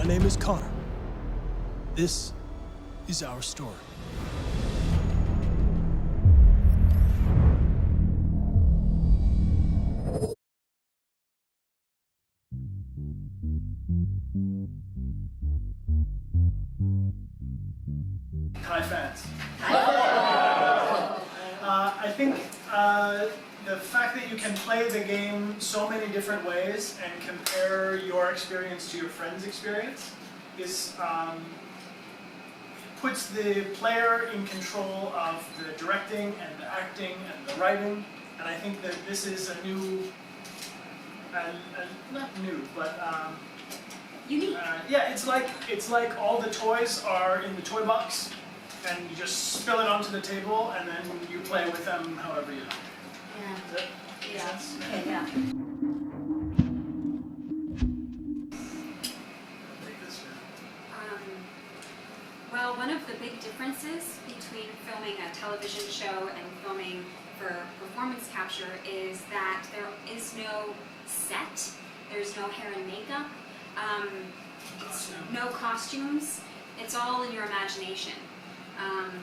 My name is Connor. This is our story. Hi, fans. I think the fact that you can play the game so many different ways and compare your experience to your friend's experience is puts the player in control of the directing and the acting and the writing, and I think that this is a new, not new, but unique. Yeah, it's like all the toys are in the toy box, and you just spill it onto the table, and then you play with them however you like. Yeah. Does that make sense? Okay, yeah. Take this one. Well, one of the big differences between filming a television show and filming for performance capture is that there is no set, there's no hair and makeup, no costumes, it's all in your imagination.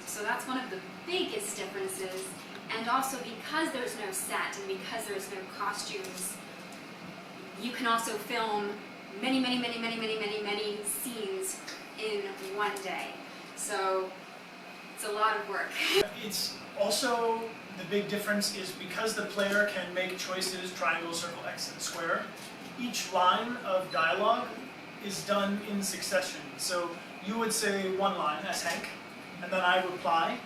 So that's one of the biggest differences, and also because there's no set and because there's no costumes, you can also film many scenes in one day. So it's a lot of work. It's also, the big difference is because the player can make choices, triangle, circle, X, and square, each line of dialogue is done in succession. So you would say one line as Hank, and then I reply,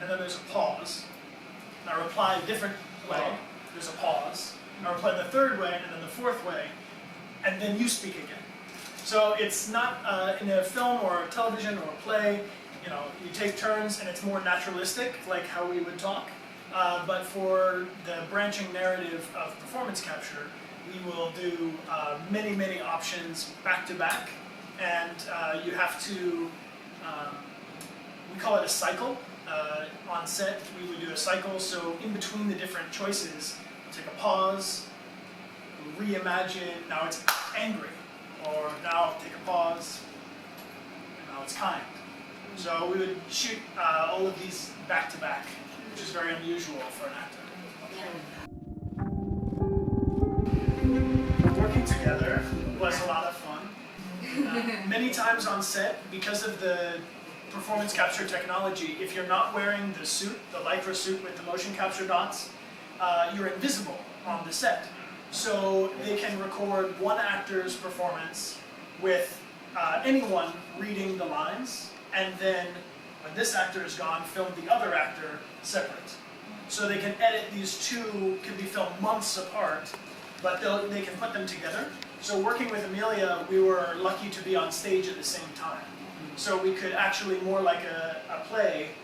and then there's a pause. And I reply a different way, there's a pause. I reply the third way, and then the fourth way, and then you speak again. So it's not in a film or a television or a play, you know, you take turns and it's more naturalistic, like how we would talk. But for the branching narrative of performance capture, we will do many options back to back, and you have to, we call it a cycle. On set, we would do a cycle, so in between the different choices, take a pause, reimagine, now it's angry, or now take a pause, and now it's kind. So we would shoot all of these back to back, which is very unusual for an actor. Working together was a lot of fun. Many times on set, because of the performance capture technology, if you're not wearing the suit, the Lycra suit with the motion capture dots, you're invisible on the set. So they can record one actor's performance with anyone reading the lines, and then when this actor is gone, film the other actor separate. So they can edit these two, can be filmed months apart, but they can put them together. So working with Amelia, we were lucky to be on stage at the same time. So we could actually, more like a play,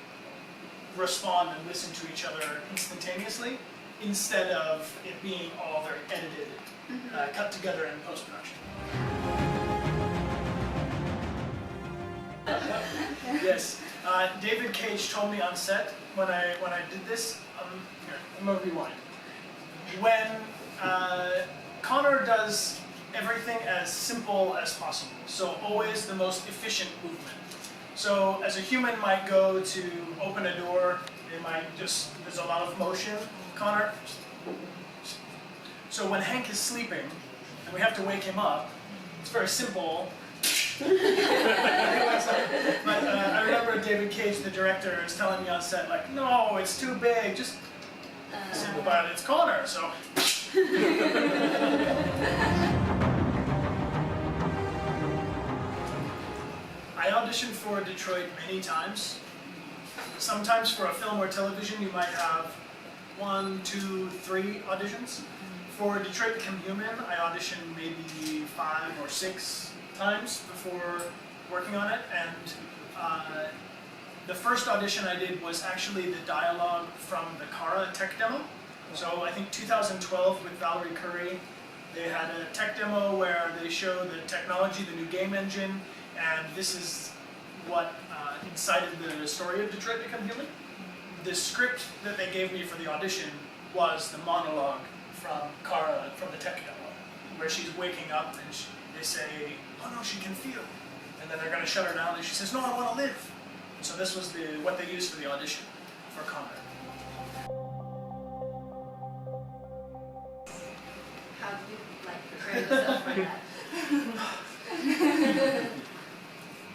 respond and listen to each other instantaneously, instead of it being all very edited, cut together in post-production. Yes, David Cage told me on set when I did this. Here, I'm gonna rewind. When Connor does everything as simple as possible, so always the most efficient movement. So as a human might go to open a door, they might just, there's a lot of motion. Connor, so when Hank is sleeping and we have to wake him up, it's very simple. But I remember David Cage, the director, is telling me on set, like, no, it's too big, just simple about it, it's Connor, so. I auditioned for Detroit many times. Sometimes for a film or television, you might have 1, 2, 3 auditions. For Detroit Become Human, I auditioned maybe 5 or 6 times before working on it, and the first audition I did was actually the dialogue from the Kara tech demo. So I think 2012 with Valerie Curry, they had a tech demo where they show the technology, the new game engine, and this is what incited the story of Detroit Become Human. The script that they gave me for the audition was the monologue from Kara, from the tech demo, where where she's waking up and they say, oh no, she can feel. And then they're going to shut her down and she says, no, I want to live. So this was what they used for the audition for Connor. How do you prepare yourself for that?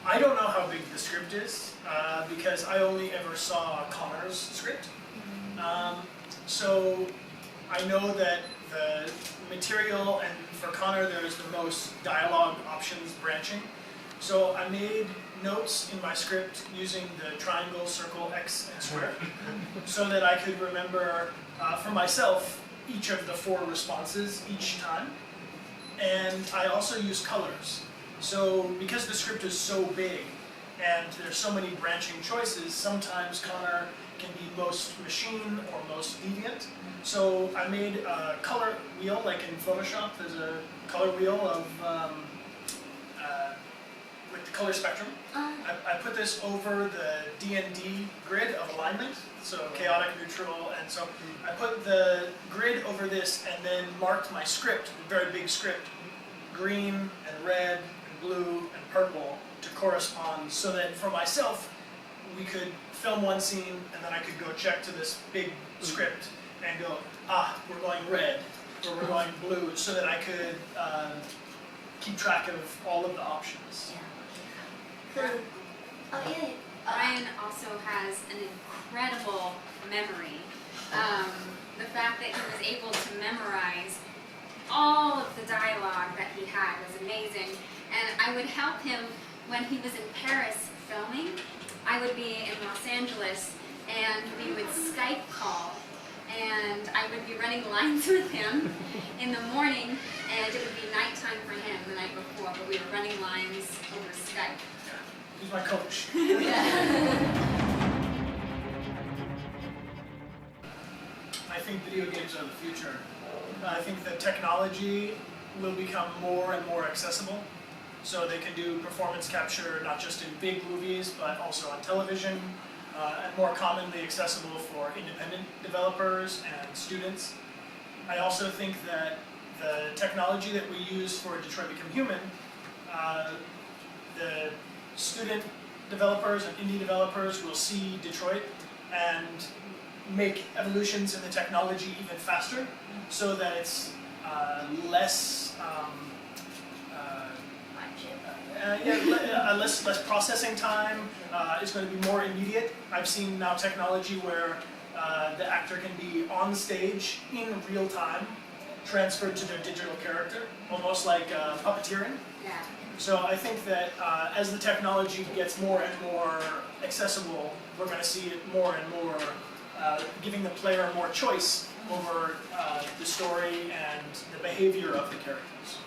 I don't know how big the script is because I only ever saw Connor's script. So I know that the material and for Connor there's the most dialogue options branching. So I made notes in my script using the triangle, circle, X, and square so that I could remember for myself each of the 4 responses each time. And I also use colors. So because the script is so big and there's so many branching choices, sometimes Connor can be most machine or most deviant. So I made a color wheel, like in Photoshop, there's a color wheel of with the color spectrum. I put this over the D&D grid of alignment, so chaotic, neutral, and so I put the grid over this and then marked my script, a very big script, green and red and blue and purple to correspond so that for myself we could film one scene and then I could go check to this big script and go, we're going red or we're going blue so that I could keep track of all of the options. Bryan also has an incredible memory. The fact that he was able to memorize all of the dialogue that he had was amazing. And I would help him when he was in Paris filming. I would be in Los Angeles and we would Skype call and I would be running lines with him in the morning and it would be nighttime for him the night before, but we were running lines over Skype. He's my coach. I think video games are the future. I think the technology will become more and more accessible. So they can do performance capture not just in big movies, but also on television, and more commonly accessible for independent developers and students. I also think that the technology that we use for Detroit Become Human, the student developers and indie developers will see Detroit and make evolutions in the technology even faster so that it's less less processing time. It's going to be more immediate. I've seen now technology where the actor can be on stage in real time, transferred to their digital character, almost like puppeteering. Yeah. So I think that as the technology gets more and more accessible, we're going to see it more and more, giving the player more choice over the story and the behavior of the characters.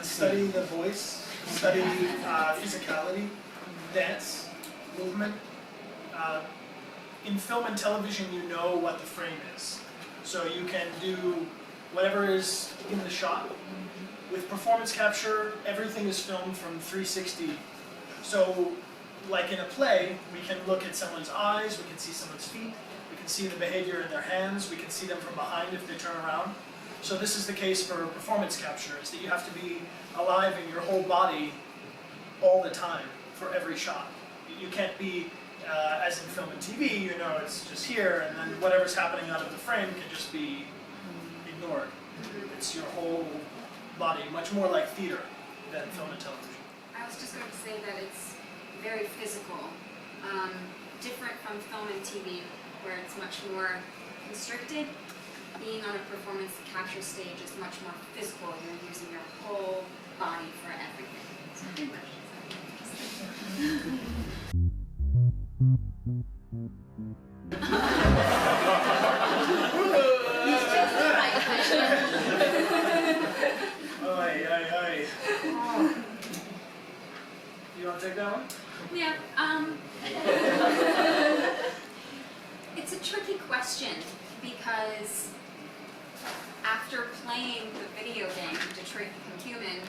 Study the voice, study physicality, dance, movement. In film and television, you know what the frame is. So you can do whatever is in the shot. With performance capture, everything is filmed from 360. So like in a play, we can look at someone's eyes, we can see someone's feet, we can see the behavior in their hands, we can see them from behind if they turn around. So this is the case for performance capture, is that you have to be alive in your whole body all the time for every shot. You can't be, as in film and TV, you know, it's just here, and then whatever's happening out of the frame can just be ignored. It's your whole body, much more like theater than film and television. I was just going to say that it's very physical, different from film and TV, where it's much more constricted. Being on a performance capture stage is much more physical. You're using your whole body for everything. So pretty much You want to take that one? Yeah. It's a tricky question because after playing the video game Detroit Become Human,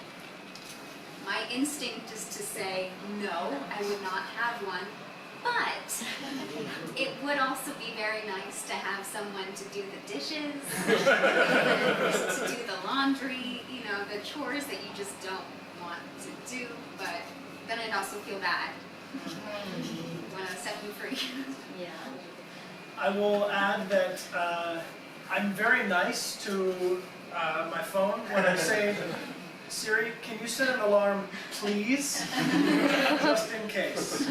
my instinct is to say no, I would not have one. But it would also be very nice to have someone to do the dishes, to do the laundry, you know, the chores that you just don't want to do, but then I'd also feel bad. Want to set you free. I will add that I'm very nice to my phone when I say, Siri, can you set an alarm, please? Just in case.